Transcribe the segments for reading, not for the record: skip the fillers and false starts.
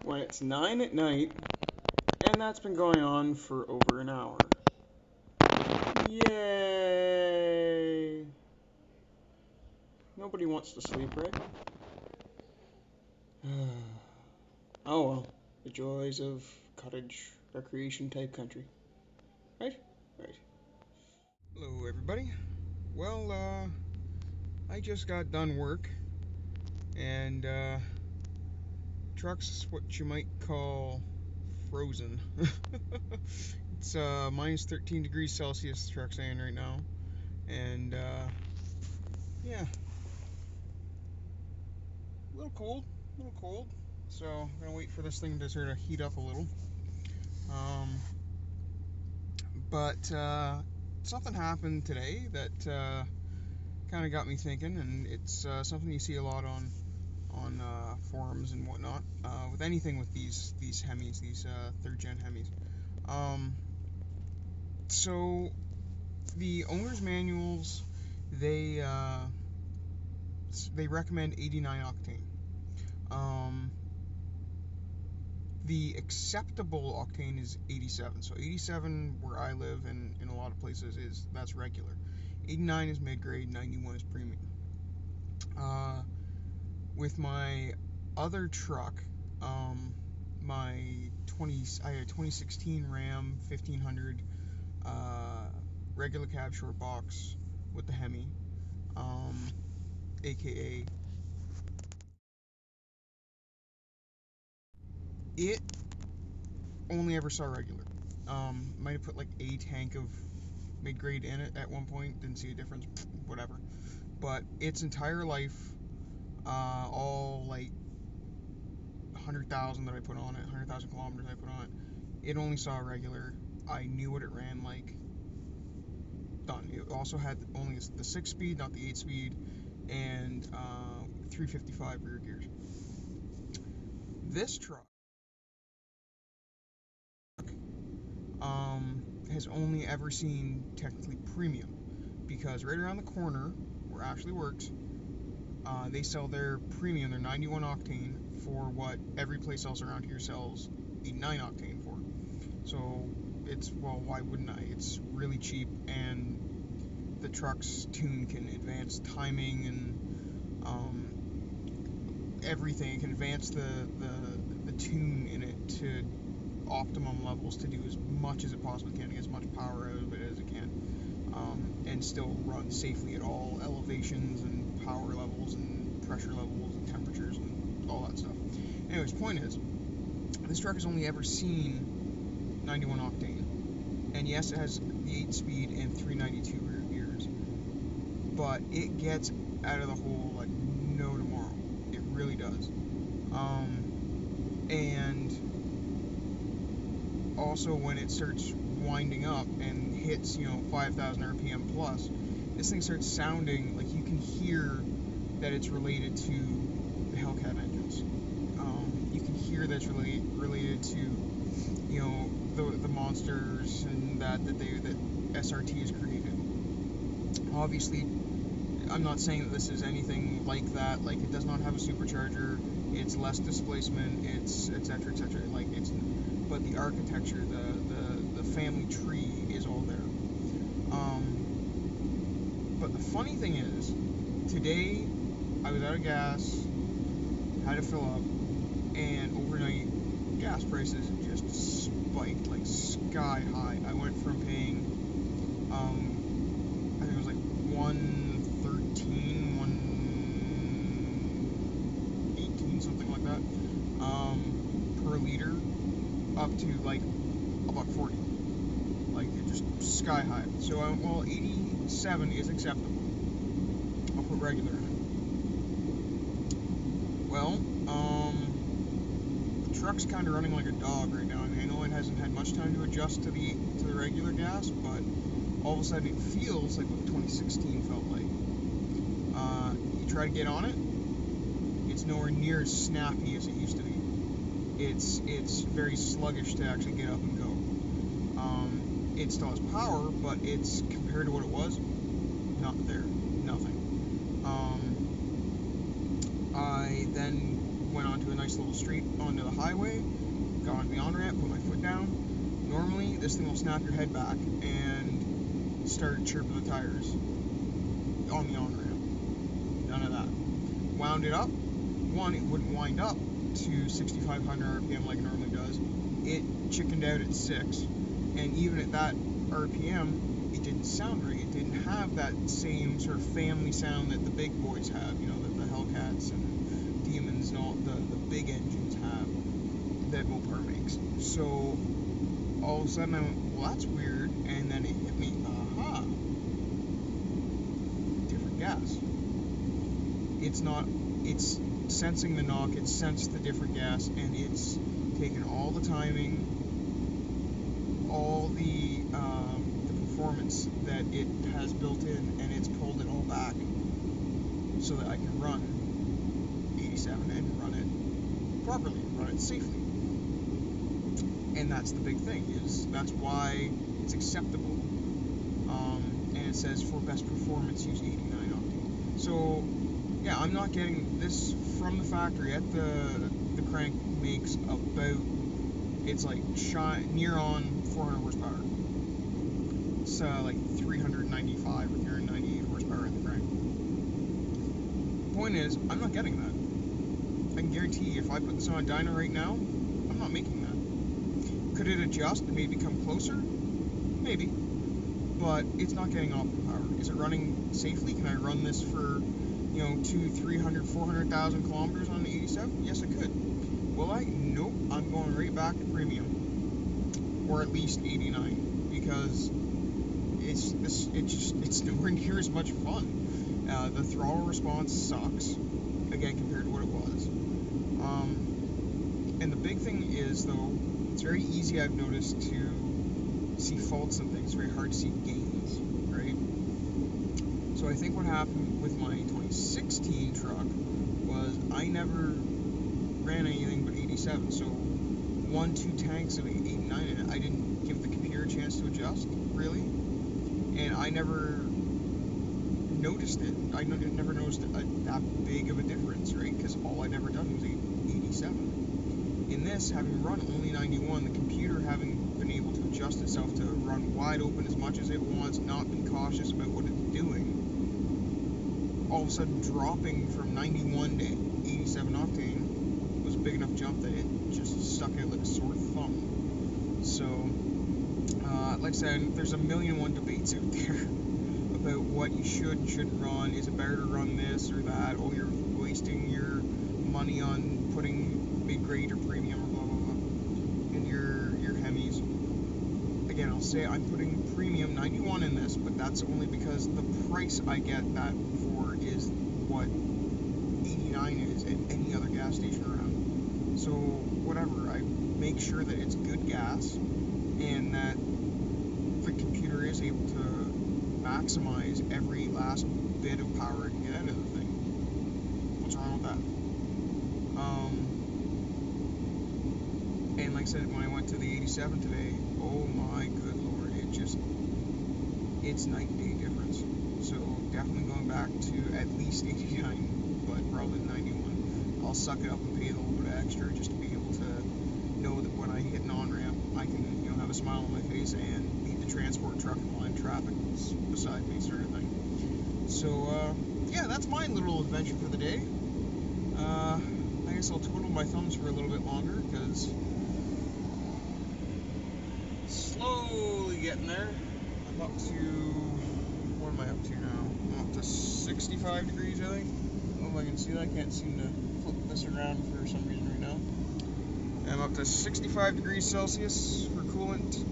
when it's 9 at night, and that's been going on for over an hour. Yay! Nobody wants to sleep, right? Oh well, the joys of cottage recreation type country. Right? Right. Hello, everybody. Well, I just got done work, and truck's what you might call frozen. It's minus 13 degrees Celsius, the truck's saying right now, and yeah, a little cold, a little cold. So I'm gonna wait for this thing to sort of heat up a little. Um, but something happened today that kind of got me thinking, and it's something you see a lot on forums and whatnot, with anything with these Hemis, these third gen Hemis. So the owner's manuals, they recommend 89 octane. The acceptable octane is 87. So 87 where I live and in a lot of places that's regular. 89 is mid-grade, 91 is premium. With my other truck, I had a 2016 Ram 1500 regular cab short box with the Hemi, aka it only ever saw regular. Might have put like a tank of mid-grade in it at one point, didn't see a difference, whatever. But its entire life, all like 100,000 that I put on it, 100,000 kilometers I put on it, it only saw regular. I knew what it ran like. Done. It also had only the 6-speed, not the 8-speed, and 355 rear gears. This truck has only ever seen technically premium, because right around the corner where it actually works, they sell their premium, their 91 octane, for what every place else around here sells 89 octane for. So it's, well, why wouldn't I? It's really cheap, and the truck's tune can advance timing and everything. It can advance the tune in it to optimum levels to do as much as it possibly can, to get as much power out of it as it can, and still run safely at all elevations and power levels and pressure levels and temperatures and all that stuff. Anyways, point is, this truck has only ever seen 91 octane, and yes, it has the 8-speed and 392 rear gears, but it gets out of the hole like no tomorrow. It really does. And also when it starts winding up and hits 5,000 RPM plus, this thing starts sounding like you can hear that it's related to the Hellcat engines. You can hear that it's related to the monsters and that SRT has created. Obviously, I'm not saying that this is anything like that. Like, it does not have a supercharger. It's less displacement. It's etc. etc. Like, it's, but the architecture, the family tree is all there. But the funny thing is, today I was out of gas, had to fill up, and overnight gas prices just spiked like sky high. I went from paying, I think it was like 113, 118, something like that, per liter, up to like $1.40. Like, it just sky high. So, well, 87 is acceptable. I'll put regular in it. Well, the truck's kind of running like a dog right now. I mean, I know it hasn't had much time to adjust to the regular gas, but all of a sudden it feels like what 2016 felt like. You try to get on it, it's nowhere near as snappy as it used to be. It's very sluggish to actually get up and go. It still has power, but it's, compared to what it was, not there. Nothing. I then went onto a nice little street onto the highway, got on the on-ramp, put my foot down. Normally, this thing will snap your head back and start chirping the tires on the on-ramp. None of that. Wound it up. One, it wouldn't wind up to 6,500 RPM like it normally does. It chickened out at 6, and even at that RPM, it didn't sound right. It didn't have that same sort of family sound that the big boys have, you know, that the Hellcats and Demons and all the big engines have that Mopar makes. So all of a sudden I went, well, that's weird, and then it hit me, aha, different gas. It's sensing the knock, it's sensed the different gas, and it's taken all the timing, all the performance that it has built in, and it's pulled it all back so that I can run 87 and run it properly, run it safely. And that's the big thing, is that's why it's acceptable. And it says for best performance use 89 octane. So yeah, I'm not getting this from the factory. At the crank makes about, it's like near on 400 horsepower. It's like 395 or 398 horsepower in the crank. Point is, I'm not getting that. I can guarantee you, if I put this on a dyno right now, I'm not making that. Could it adjust and maybe come closer? Maybe. But it's not getting optimal power. Is it running safely? Can I run this for, you know, 200, 300, 400,000 kilometers on the 87? Yes, I could. Will I? Nope. I'm going right back to premium, or at least 89, because it's nowhere near as much fun. The throttle response sucks, again, compared to what it was. And the big thing is, though, it's very easy, I've noticed, to see faults in things. It's very hard to see gains, right? So I think what happened with my 2016 truck was I never ran anything but 87, so 1-2 tanks of 89 in it. I didn't give the computer a chance to adjust, really, and I never noticed it. I never noticed that big of a difference, right? Because all I'd ever done was 87. In this, having run only 91, the computer having been able to adjust itself to run wide open as much as it wants, not been cautious about what it's doing, all of a sudden dropping from 91 to 87 octane was a big enough jump that it just stuck out like a sore thumb. So, like I said, there's a million and one debates out there about what you should and shouldn't run. Is it better to run this or that? Oh, you're wasting your money on putting mid-grade or premium or blah blah blah in your Hemis. Again, I'll say I'm putting premium 91 in this, but that's only because the price I get that for is what 89 is at any other gas station around. So whatever, I make sure that it's good gas and that the computer is able to maximize every last bit of power it can get out of the thing. What's wrong with that? And like I said, when I went to the 87 today, oh my good lord, it's night and day difference. So definitely going back to at least 89, but probably 91. I'll suck it up and pay a little bit extra just to be able to know that when I hit an on-ramp, I can, you know, have a smile on my face and beat the transport truck and line traffic beside me, sort of thing. So, yeah, that's my little adventure for the day. I guess I'll twiddle my thumbs for a little bit longer, because slowly getting there. I'm up to, what am I up to now? I'm up to 65 degrees, I think. I don't know if I can see that. I can't seem to flip this around for some reason right now. I'm up to 65 degrees Celsius for coolant.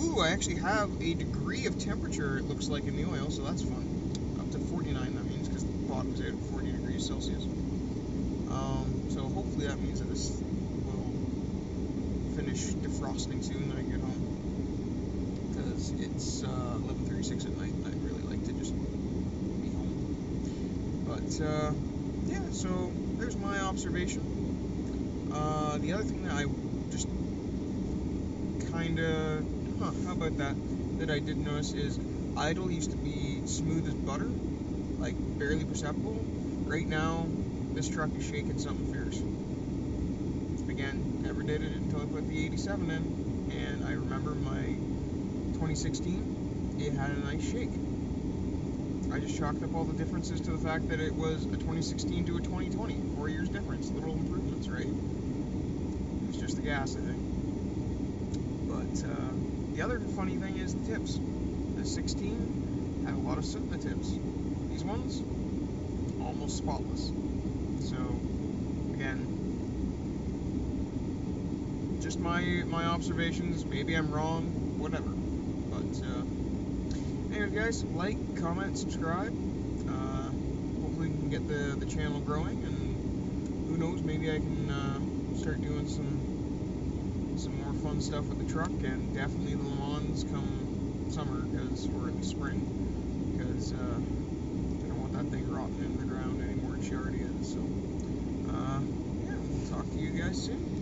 Ooh, I actually have a degree of temperature, it looks like, in the oil, so that's fun. Up to 49, that means, because the bottom's out at 40 degrees Celsius. So hopefully that means that this will finish defrosting soon when I get home. Because it's 11:36 at night, and I'd really like to just be home. But, yeah, so there's my observation. The other thing that I just kinda, how about that I did notice is idle used to be smooth as butter, like barely perceptible. Right now, this truck is shaking something fierce. Again, never did it until I put the 87 in, and I remember my 2016, it had a nice shake. I just chalked up all the differences to the fact that it was a 2016 to a 2020, 4 years difference, little improvements, right? It was just the gas, I think. But the other funny thing is the tips. The 16 had a lot of soot in the tips. These ones, almost spotless. So, again, just my observations. Maybe I'm wrong, whatever. But anyways, guys, like, comment, subscribe. Hopefully we can get the channel growing, and who knows, maybe I can start doing some more fun stuff with the truck, and definitely the Le Mans come summer, or in the spring, because I don't want that thing rotting in the ground anymore, and she already is. So yeah, we'll talk to you guys soon.